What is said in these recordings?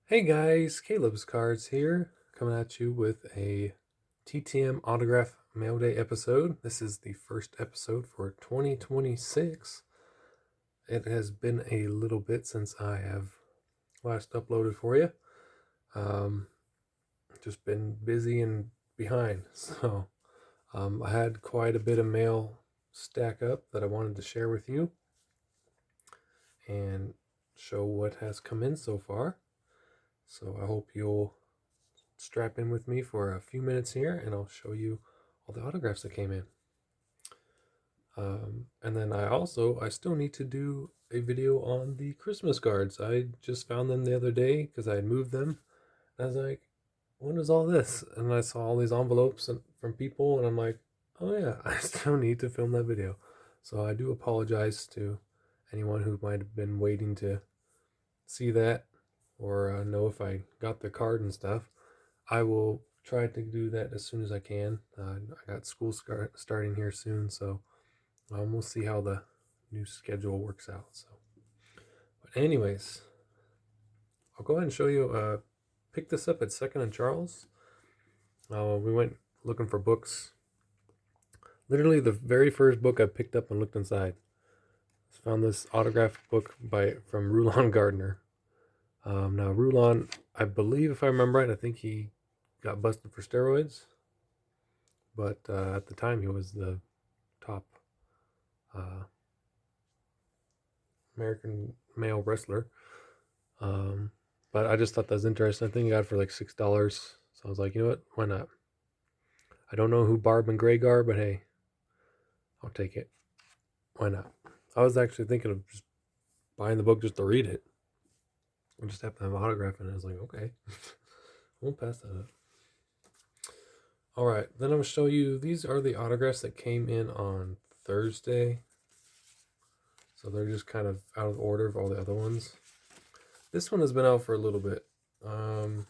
Hey guys, Caleb's Cards here, coming at you with a TTM Autograph Mail Day episode. This is the first episode for 2026. It has been a little bit since I have last uploaded for you. Just been busy and behind, so I had quite a bit of mail stack up that I wanted to share with you and show what has come in so far. So I hope you'll strap in with me for a few minutes here and I'll show you all the autographs that came in. And then I still need to do a video on the Christmas cards. I just found them the other day because I had moved them. And I was like, when is all this? And I saw all these envelopes from people and I'm like, oh yeah, I still need to film that video. So I do apologize to anyone who might have been waiting to see that or know if I got the card and stuff. I will try to do that as soon as I can. I got school starting here soon, so we'll see how the new schedule works out. So, but anyways, I'll go ahead and show you. Picked this up at Second and Charles. We went looking for books. Literally, the very first book I picked up and looked inside. Found this autographed book from Rulon Gardner. Now Rulon, I believe, if I remember right, I think he got busted for steroids, but at the time he was the top American male wrestler. But I just thought that was interesting. I think he got it for like $6, so I was like, you know what, why not? I don't know who Barb and Greg are, but hey, I'll take it. Why not? I was actually thinking of just buying the book just to read it. I just happened to have an autograph in it. I was like, okay, won't pass that up. All right, then I'm going to show you, these are the autographs that came in on Thursday. So they're just kind of out of order of all the other ones. This one has been out for a little bit. Can't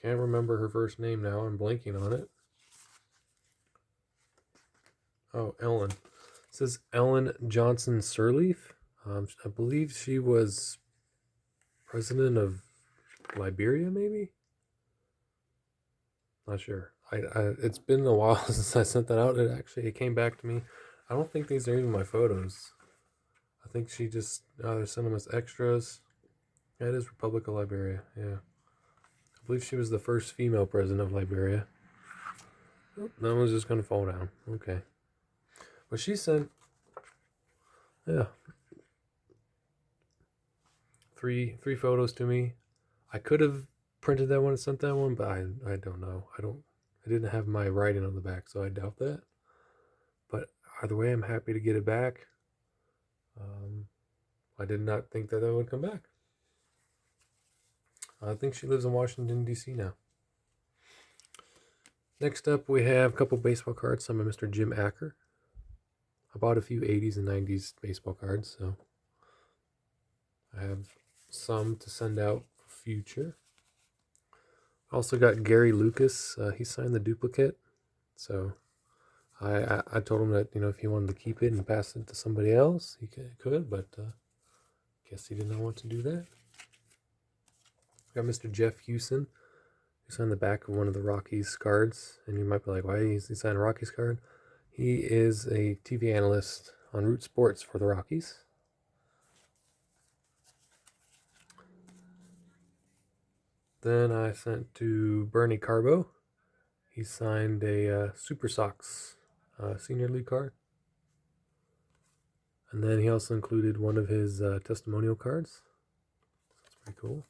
remember her first name now. I'm blanking on it. Oh, Ellen. It says Ellen Johnson Sirleaf. I believe she was president of Liberia, maybe? Not sure. It's been a while since I sent that out. It came back to me. I don't think these are even my photos. I think she just sent them as extras. Yeah, it is Republic of Liberia. Yeah, I believe she was the first female president of Liberia. Oh, that one's just gonna fall down. Okay, but she sent, yeah, three photos to me. I could have printed that one and sent that one, but I don't know. I didn't have my writing on the back, so I doubt that. But either way, I'm happy to get it back. I did not think that would come back. I think she lives in Washington, D.C. now. Next up, we have a couple baseball cards. Some of Mr. Jim Acker. I bought a few 80s and 90s baseball cards, so I have some to send out for future. Also got Gary Lucas. He signed the duplicate, so I told him that, if he wanted to keep it and pass it to somebody else, he could, but guess he did not want to do that. Got Mr. Jeff Hewson, who signed the back of one of the Rockies cards, and you might be like, why is he signing a Rockies card? He is a TV analyst on Root Sports for the Rockies. Then I sent to Bernie Carbo. He signed a Super Sox Senior League card. And then he also included one of his testimonial cards. That's pretty cool.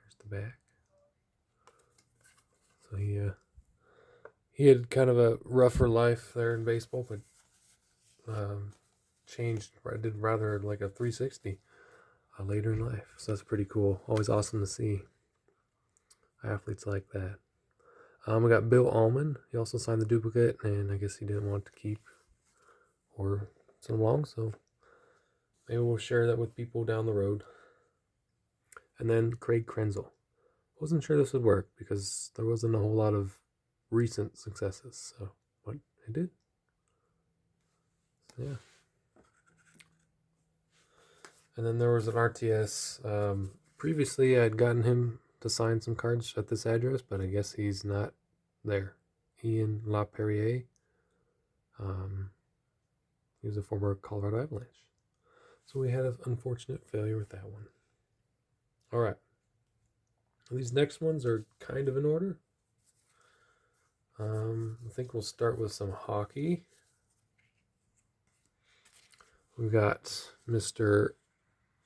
There's the back. So he had kind of a rougher life there in baseball, but did rather like a 360 later in life. So that's pretty cool. Always awesome to see athletes like that. We got Bill Allman. He also signed the duplicate, and I guess he didn't want to keep or send along, so maybe we'll share that with people down the road. And then Craig Krenzel. Wasn't sure this would work because there wasn't a whole lot of recent successes, so but it did. So, yeah. And then there was an RTS. Previously, I had gotten him to sign some cards at this address, but I guess he's not there. Ian LaPerriere. He was a former Colorado Avalanche. So we had an unfortunate failure with that one. All right. These next ones are kind of in order. I think we'll start with some hockey. We've got Mr.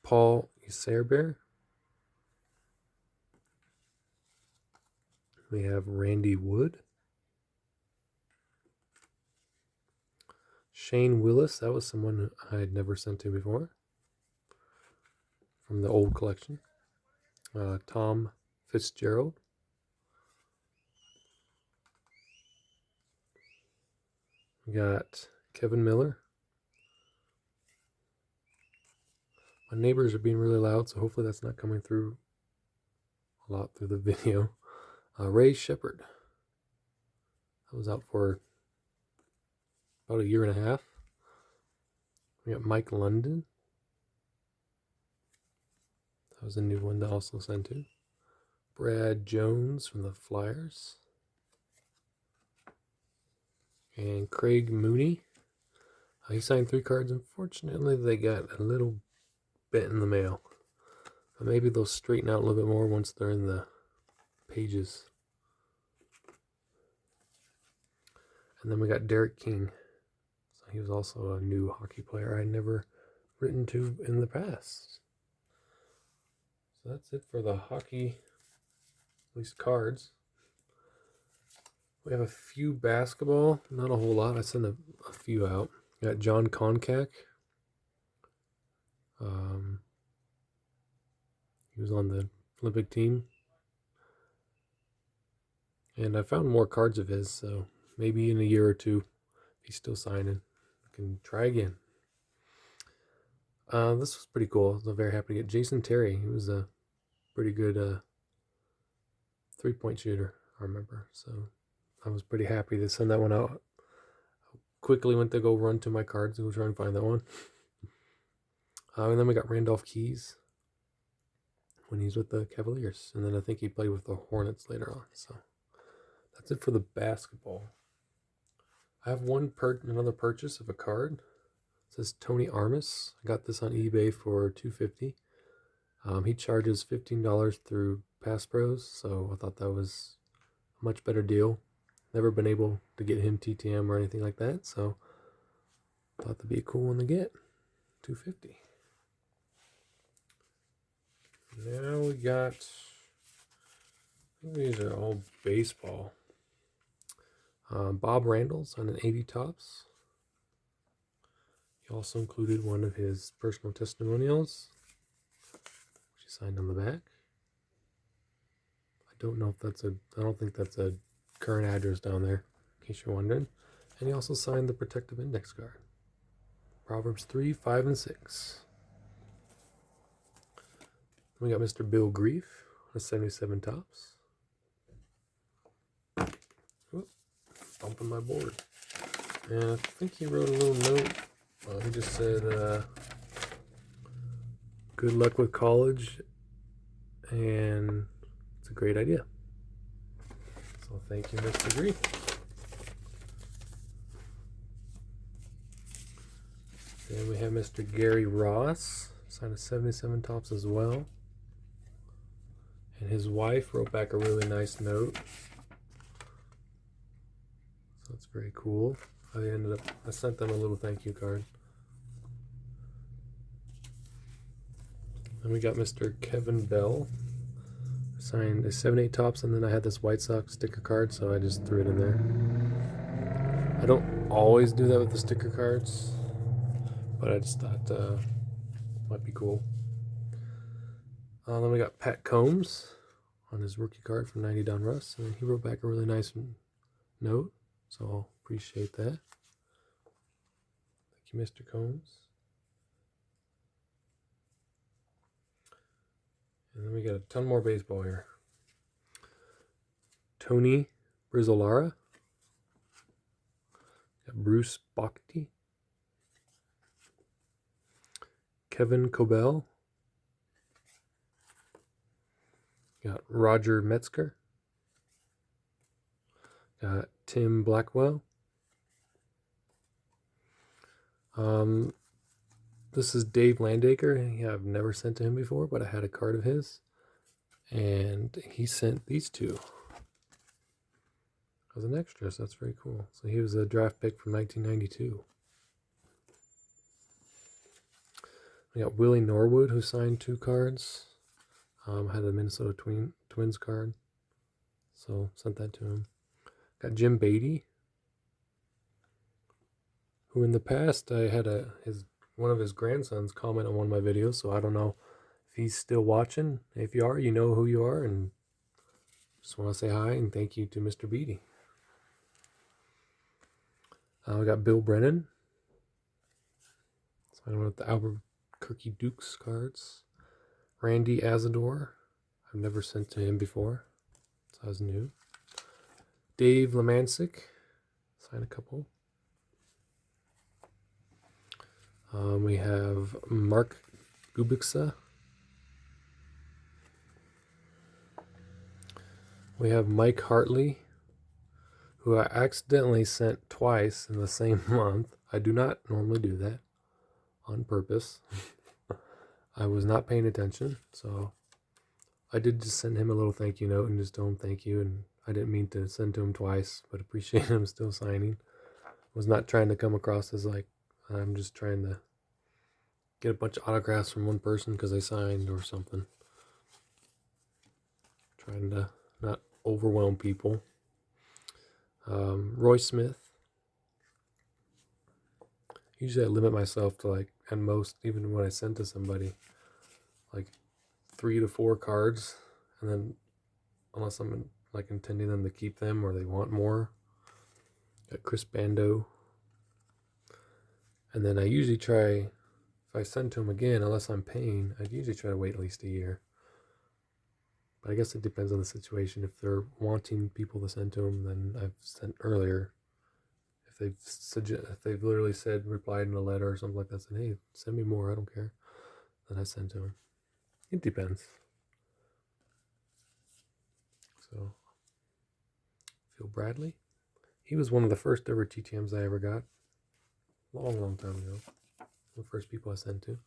Paul Iserbear. We have Randy Wood. Shane Willis, that was someone I had never sent to before from the old collection. Tom Fitzgerald. We got Kevin Miller. My neighbors are being really loud, so hopefully that's not coming through a lot through the video. Ray Shepard. That was out for about a year and a half. We got Mike London. That was a new one to also send to. Brad Jones from the Flyers. And Craig Mooney. He signed 3 cards. Unfortunately, they got a little bit in the mail. But maybe they'll straighten out a little bit more once they're in the pages. And then we got Derek King. So he was also a new hockey player I'd never written to in the past. So that's it for the hockey, at least cards. We have a few basketball, not a whole lot. I sent a few out. We got John Koncak. He was on the Olympic team. And I found more cards of his, so maybe in a year or two, if he's still signing, I can try again. This was pretty cool. I was very happy to get Jason Terry. He was a pretty good 3-point shooter, I remember. So I was pretty happy to send that one out. I quickly went to go run to my cards and go try and find that one. And then we got Randolph Keys when he's with the Cavaliers. And then I think he played with the Hornets later on. So that's it for the basketball. I have another purchase of a card. It says Tony Armas. I got this on eBay for $250. He charges $15 through Pass Pros, so I thought that was a much better deal. Never been able to get him TTM or anything like that, so I thought that'd be a cool one to get. $250. Now we got, I think these are all baseball. Bob Randall's on an 80 Topps. He also included one of his personal testimonials, which he signed on the back. I don't know if I don't think that's a current address down there, in case you're wondering. And he also signed the protective index card. Proverbs 3, 5, and 6. We got Mr. Bill Grief, a 77 Topps. Whoop, bumping my board. And I think he wrote a little note. He just said, good luck with college, and it's a great idea. So thank you, Mr. Grief. Then we have Mr. Gary Ross, signed a 77 Topps as well. And his wife wrote back a really nice note. So that's very cool. I sent them a little thank you card. Then we got Mr. Kevin Bell. Signed a 78 Topps, and then I had this White Sox sticker card, so I just threw it in there. I don't always do that with the sticker cards, but I just thought might be cool. Then we got Pat Combs on his rookie card from 90 Don Russ, and he wrote back a really nice note, so I'll appreciate that. Thank you, Mr. Combs. And then we got a ton more baseball here. Tony Brizzolara. Got Bruce Bocty. Kevin Cobell. Got Roger Metzger. Got Tim Blackwell. This is Dave Landacre. I've never sent to him before, but I had a card of his. And he sent these two as an extra, so that's very cool. So he was a draft pick from 1992. We got Willie Norwood, who signed 2 cards. Had a Minnesota Twins card, so sent that to him. Got Jim Beatty, who in the past I had one of his grandsons comment on one of my videos, so I don't know if he's still watching. If you are, you know who you are, and just want to say hi and thank you to Mr. Beatty. We got Bill Brennan, signed with the Albuquerque Dukes cards. Randy Azador, I've never sent to him before, so that was new. Dave Lemancic, signed a couple. We have Mark Gubixa. We have Mike Hartley, who I accidentally sent twice in the same month. I do not normally do that on purpose. I was not paying attention, so I did just send him a little thank you note and just tell him thank you, and I didn't mean to send to him twice, but appreciate him still signing. Was not trying to come across as like I'm just trying to get a bunch of autographs from one person because they signed or something. Trying to not overwhelm people. Roy Smith. Usually I limit myself to like, at most, even when I send to somebody, like 3 to 4 cards, and then unless I'm like intending them to keep them or they want more. Got Chris Bando. And then I usually try, if I send to them again, unless I'm paying, I'd usually try to wait at least a year. But I guess it depends on the situation. If they're wanting people to send to them, then I've sent earlier. If they've literally replied in a letter or something like that, said, hey, send me more, I don't care, then I send to them. It depends. So, Phil Bradley. He was one of the first ever TTMs I ever got. Long time ago. The first people I sent to.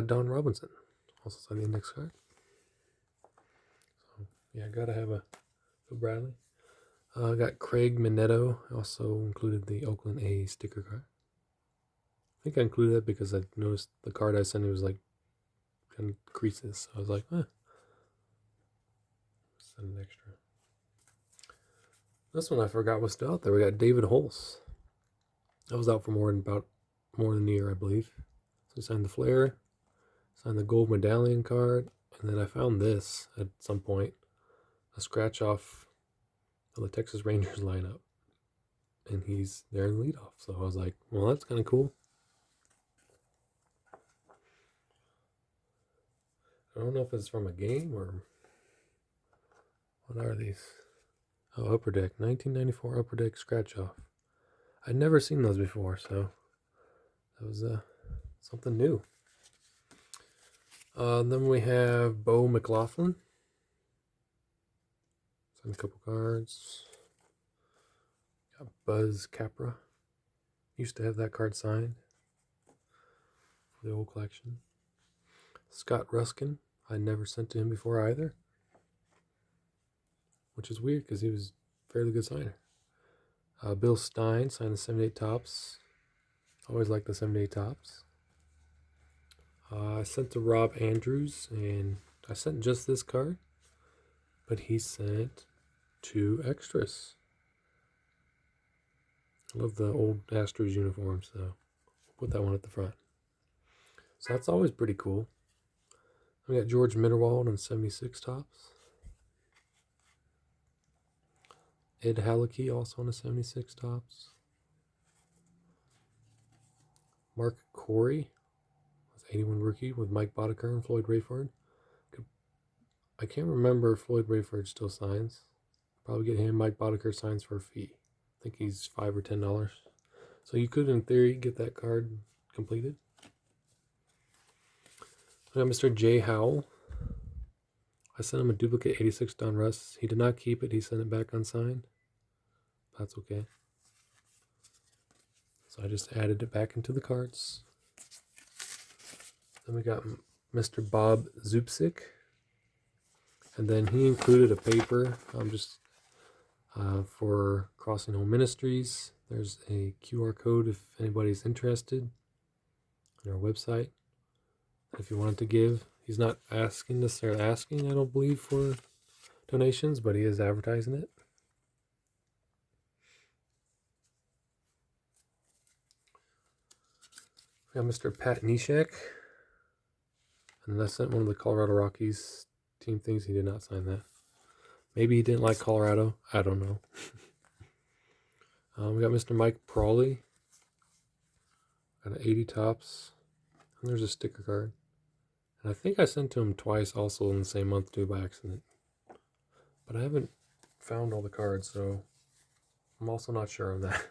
Don Robinson. Also signed the index card. So, yeah, gotta have a Phil Bradley. I got Craig Minetto. Also included the Oakland A sticker card. I think I included that because I noticed the card I sent was like kind of creases. So I was like, send an extra. This one I forgot was still out there. We got David Holtz. That was out for more than a year, I believe. So he signed the flare, signed the gold medallion card, and then I found this at some point, a scratch off of the Texas Rangers lineup, and he's there in the leadoff. So I was like, well, that's kind of cool. I don't know if it's from a game or what are these? Oh, Upper Deck, 1994 Upper Deck scratch off. I'd never seen those before, so that was something new. Then we have Bo McLaughlin. Signed a couple cards. Got Buzz Capra. Used to have that card signed for the old collection. Scott Ruskin. I never sent to him before either, which is weird because he was a fairly good signer. Bill Stein signed the 78 Tops. Always like the 78 Tops. I sent to Rob Andrews, and I sent just this card, but he sent 2 extras. I love the old Astros uniform, so I'll put that one at the front. So that's always pretty cool. We got George Mitterwald on 76 Tops. Ed Hallecky also on the 76 Tops. Mark Corey, 81 rookie with Mike Boddicker and Floyd Rayford. I can't remember if Floyd Rayford still signs. Probably get him. Mike Boddicker signs for a fee. I think he's $5 or $10. So you could, in theory, get that card completed. We got Mr. J. Howell. I sent him a duplicate 86 Donruss. He did not keep it. He sent it back unsigned. That's okay. So I just added it back into the cards. Then we got Mr. Bob Zupsik. And then he included a paper for Crossing Home Ministries. There's a QR code if anybody's interested on our website. If you wanted to give, he's not necessarily asking, I don't believe, for donations, but he is advertising it. We got Mr. Pat Neshek. And I sent one of the Colorado Rockies team things. He did not sign that. Maybe he didn't like Colorado. I don't know. We got Mr. Mike Prawley. Got an 80 tops. And there's a sticker card. And I think I sent to him twice also in the same month too by accident. But I haven't found all the cards, so I'm also not sure on that.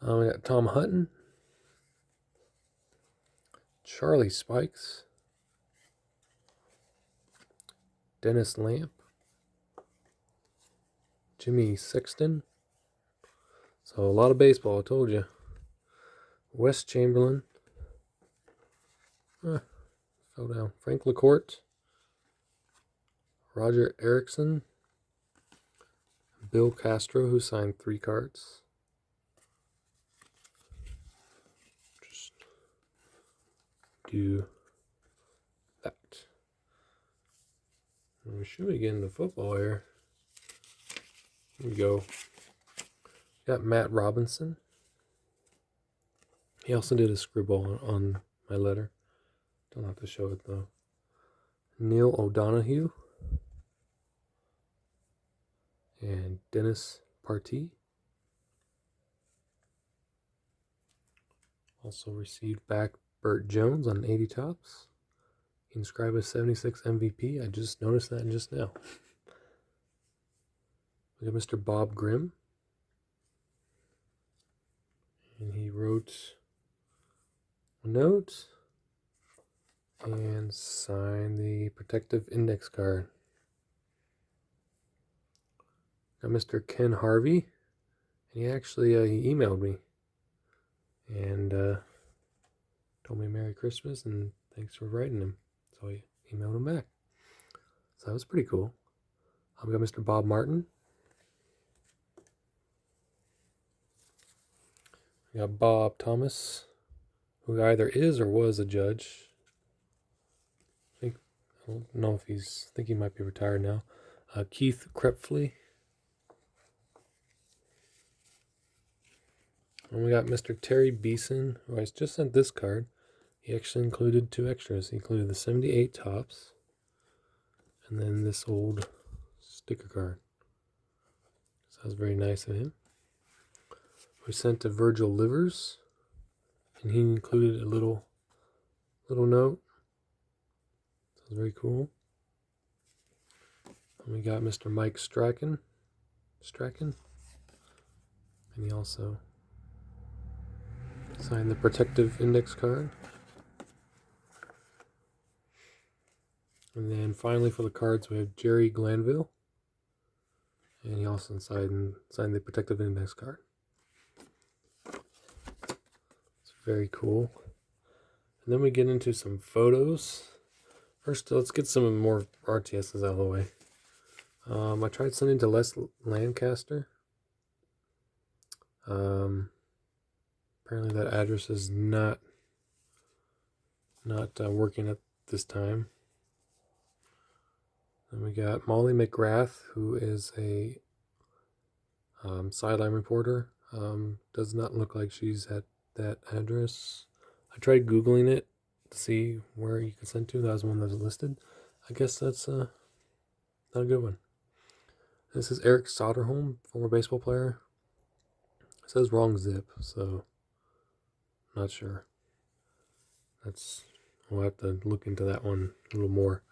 We got Tom Hutton. Charlie Spikes. Dennis Lamp. Jimmy Sexton. So a lot of baseball, I told you. Wes Chamberlain. Fell down. Frank LaCourte. Roger Erickson. Bill Castro, who signed 3 cards. Just do that. And we should be getting to football here. Here we go. Got Matt Robinson. He also did a scribble on my letter. Don't have to show it though. Neil O'Donohue. And Dennis Partee. Also received back Burt Jones on 80 tops. Inscribed as 76 MVP. I just noticed that just now. We got Mr. Bob Grimm. And he wrote a note and signed the protective index card. Got Mr. Ken Harvey. And he actually he emailed me. And told me Merry Christmas and thanks for writing him. So I emailed him back. So that was pretty cool. We got Mr. Bob Martin. We got Bob Thomas, who either is or was a judge. I don't know if I think he might be retired now. Keith Krepfle. And we got Mr. Terry Beeson, who I just sent this card. He actually included 2 extras. He included the 78 tops and then this old sticker card. So that was very nice of him. We sent to Virgil Livers, and he included a little note. That was very cool. And we got Mr. Mike Strachan, and he also signed the protective index card. And then finally for the cards we have Jerry Glanville, and he also signed the protective index card. It's very cool. And then we get into some photos. First, let's get some more RTSs out of the way. I tried sending to Les Lancaster. Apparently that address is not working at this time. Then we got Molly McGrath, who is a sideline reporter. Does not look like she's at that address. I tried Googling it to see where you could send to. That was one that was listed. I guess that's not a good one. This is Eric Soderholm, former baseball player. It says wrong zip, so not sure. We'll have to look into that one a little more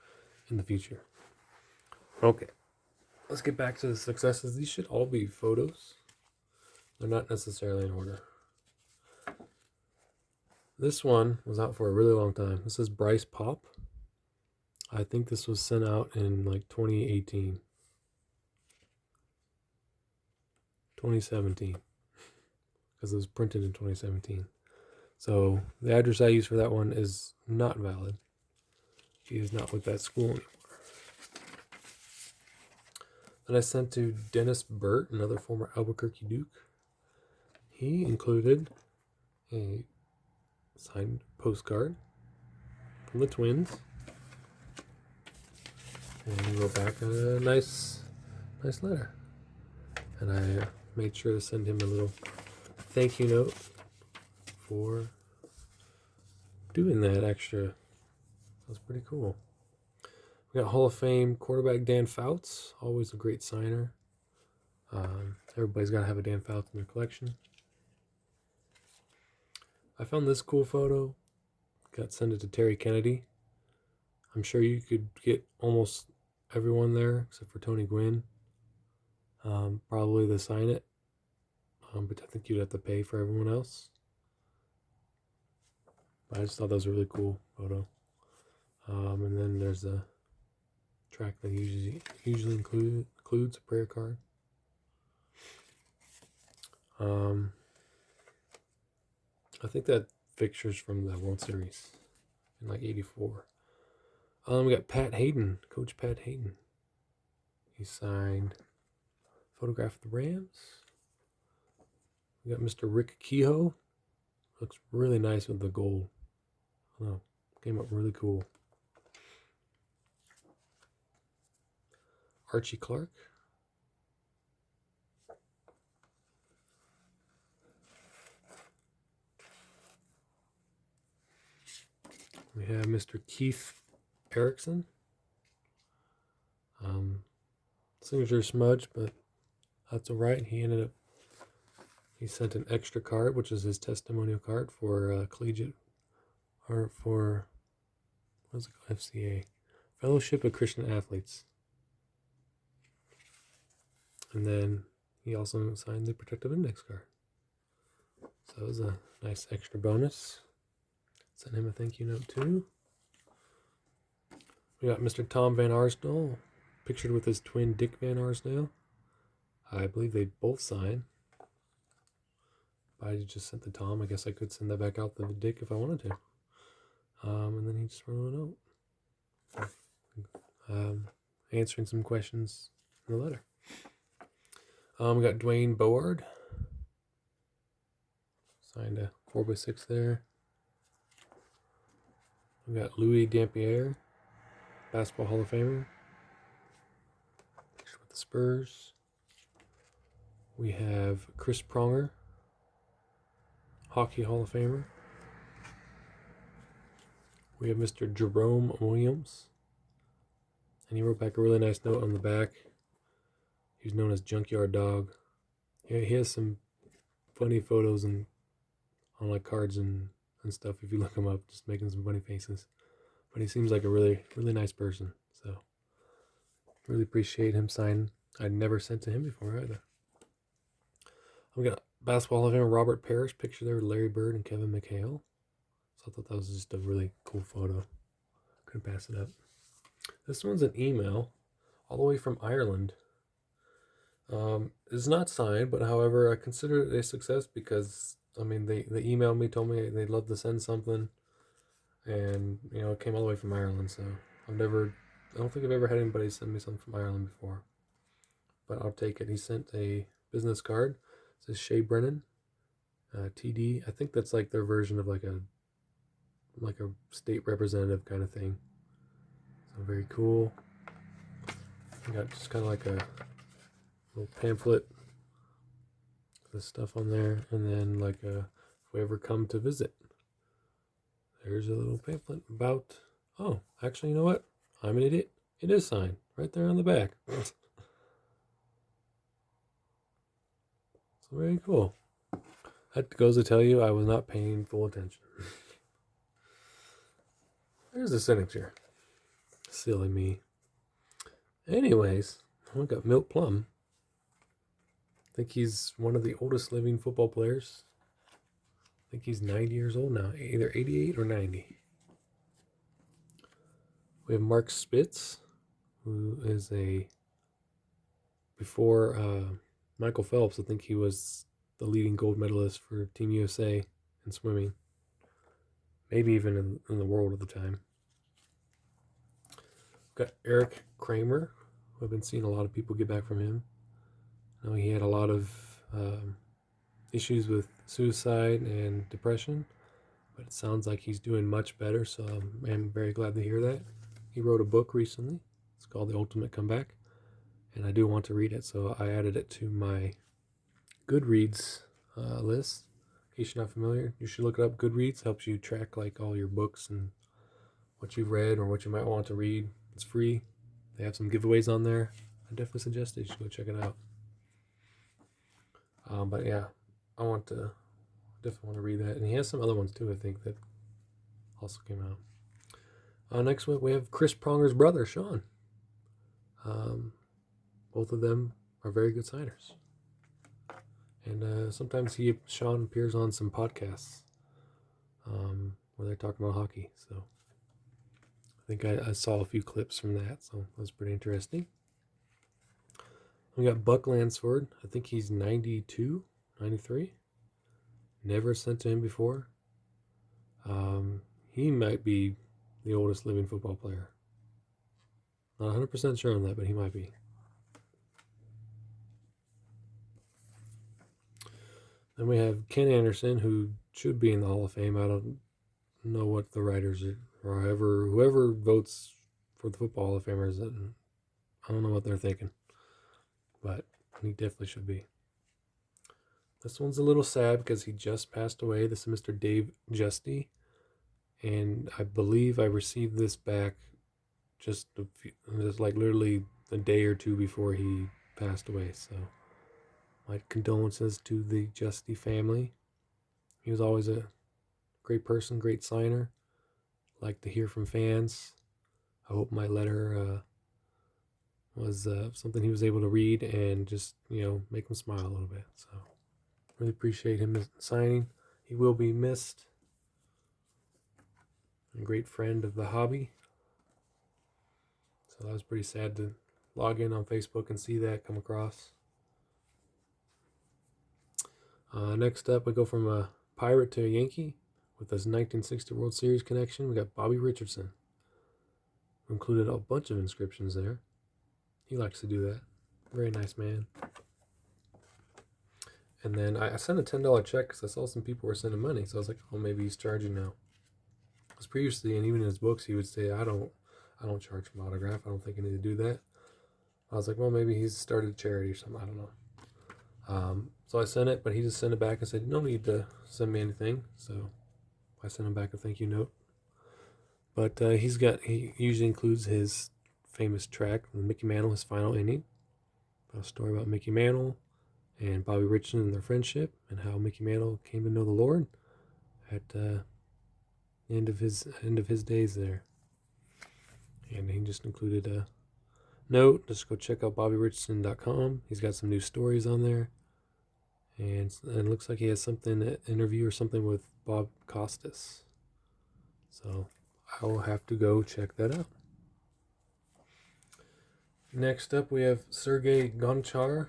in the future. Okay, let's get back to the successes. These should all be photos. They're not necessarily in order. This one was out for a really long time. This is Bryce Pop. I think this was sent out in like 2018. 2017. Because it was printed in 2017. So the address I use for that one is not valid. He is not with that school anymore. Then I sent to Dennis Burt, another former Albuquerque Duke. He included a signed postcard from the Twins. And he wrote back a nice letter. And I made sure to send him a little thank you note for doing that extra. That was pretty cool. We got Hall of Fame quarterback Dan Fouts, always a great signer. Everybody's got to have a Dan Fouts in their collection. I found this cool photo. Got sent it to Terry Kennedy. I'm sure you could get almost everyone there except for Tony Gwynn. Probably to sign it. But I think you'd have to pay for everyone else. But I just thought that was a really cool photo. And then there's a track that usually includes a prayer card. I think that picture's from the World Series in like '84. We got Pat Hayden, Coach Pat Hayden. He signed photograph of the Rams. We got Mr. Rick Kehoe. Looks really nice with the gold. I don't know, came up really cool. Archie Clark. We have Mr. Keith Erickson. Signature smudge, but that's alright. He sent an extra card, which is his testimonial card for collegiate, or for, what's it called, FCA, Fellowship of Christian Athletes. And then he also signed the protective index card. So it was a nice extra bonus. Sent him a thank you note too. We got Mr. Tom Van Arsdale, pictured with his twin Dick Van Arsdale. I believe they both signed. I just sent the Tom. I guess I could send that back out to Dick if I wanted to. And then he just wrote a note. Answering some questions in the letter. We got Dwayne Board. Signed a 4x6 there. We got Louis Dampier, Basketball Hall of Famer. Picture with the Spurs. We have Chris Pronger, Hockey Hall of Famer. We have Mr. Jerome Williams. And he wrote back a really nice note on the back. He's known as Junkyard Dog. Yeah, he has some funny photos on like cards and stuff if you look him up, just making some funny faces. But he seems like a really nice person. So really appreciate him signing. I'd never sent to him before either. We got Basketball Hall of Famer Robert Parrish, picture there with Larry Bird and Kevin McHale. So I thought that was just a really cool photo. Couldn't pass it up. This one's an email all the way from Ireland. It's not signed, but however, I consider it a success because, I mean, they emailed me, told me they'd love to send something, and, you know, it came all the way from Ireland, so I don't think I've ever had anybody send me something from Ireland before, but I'll take it. He sent a business card. It says Shea Brennan, TD. I think that's like their version of like a state representative kind of thing. So very cool. We got just kind of like a little pamphlet, the stuff on there, and then like if we ever come to visit, there's a little pamphlet about, oh, actually, you know what? I'm an idiot. It is signed right there on the back. So very cool. That goes to tell you I was not paying full attention. There's the signature. Silly me. Anyways, we got Milt Plum. I think he's one of the oldest living football players. I think he's 90 years old now, either 88 or 90. We have Mark Spitz, who is before Michael Phelps, I think he was the leading gold medalist for Team USA in swimming. Maybe even in the world at the time. We've got Eric Kramer, who I've been seeing a lot of people get back from him. I know he had a lot of issues with suicide and depression, but it sounds like he's doing much better, so I'm very glad to hear that. He wrote a book recently. It's called The Ultimate Comeback, and I do want to read it, so I added it to my Goodreads list. In case you're not familiar, you should look it up. Goodreads helps you track like all your books and what you've read or what you might want to read. It's free. They have some giveaways on there. I definitely suggest it. You should go check it out. But yeah, I definitely want to read that. And he has some other ones too, I think, that also came out. Next week we have Chris Pronger's brother, Sean. Both of them are very good signers. And sometimes Sean appears on some podcasts where they're talking about hockey. So I think I saw a few clips from that, so that was pretty interesting. We got Buck Lansford. I think he's 92, 93. Never sent to him before. He might be the oldest living football player. Not 100% sure on that, but he might be. Then we have Ken Anderson, who should be in the Hall of Fame. I don't know what the writers or whoever votes for the Football Hall of Famers, I don't know what they're thinking, but he definitely should be. This one's a little sad because he just passed away. This is Mr. Dave Justy, and I believe I received this back just like literally a day or two before he passed away. So my condolences to the Justy family. He was always a great person, great signer. Like to hear from fans. I hope my letter was something he was able to read and just, make him smile a little bit. So really appreciate him signing. He will be missed. A great friend of the hobby. So that was pretty sad to log in on Facebook and see that come across. Next up, we go from a Pirate to a Yankee with his 1960 World Series connection. We got Bobby Richardson. We included a bunch of inscriptions there. He likes to do that. Very nice man. And then I sent a $10 check because I saw some people were sending money. So I was like, oh, maybe he's charging now. Because previously, and even in his books, he would say, I don't charge for autograph. I don't think I need to do that. I was like, well, maybe he's started a charity or something. I don't know. So I sent it, but he just sent it back and said, no need to send me anything. So I sent him back a thank you note. But he usually includes his famous track, Mickey Mantle, his final inning. A story about Mickey Mantle and Bobby Richardson and their friendship, and how Mickey Mantle came to know the Lord at the end of his days there. And he just included a note. Just go check out BobbyRichardson.com. He's got some new stories on there. And it looks like he has an interview or something with Bob Costas. So I will have to go check that out. Next up, we have Sergei Gonkar.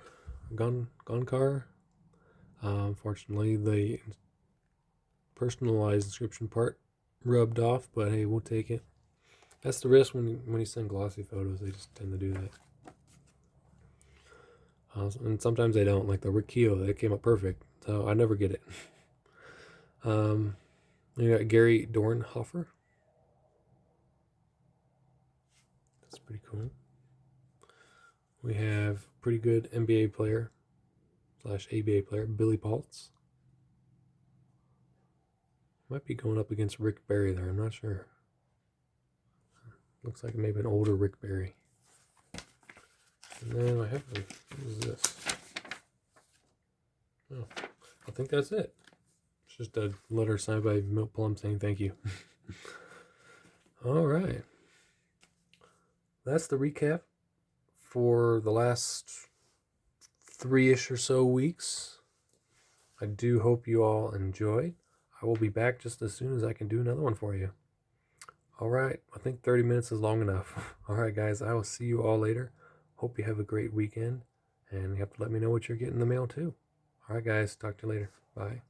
Unfortunately, the personalized inscription part rubbed off, but hey, we'll take it. That's the risk when you send glossy photos. They just tend to do that. And sometimes they don't, like the Rick Keogh, that came up perfect. So I never get it. You got Gary Dornhofer. That's pretty cool. We have pretty good NBA player / ABA player, Billy Paltz. Might be going up against Rick Barry there, I'm not sure. Looks like maybe an older Rick Barry. And then what is this? Oh, I think that's it. It's just a letter signed by Milt Plum saying thank you. All right. That's the recap for the last 3-ish or so weeks. I do hope you all enjoyed. I will be back just as soon as I can do another one for you. Alright, I think 30 minutes is long enough. Alright guys, I will see you all later. Hope you have a great weekend, and you have to let me know what you're getting in the mail too. Alright guys, talk to you later. Bye.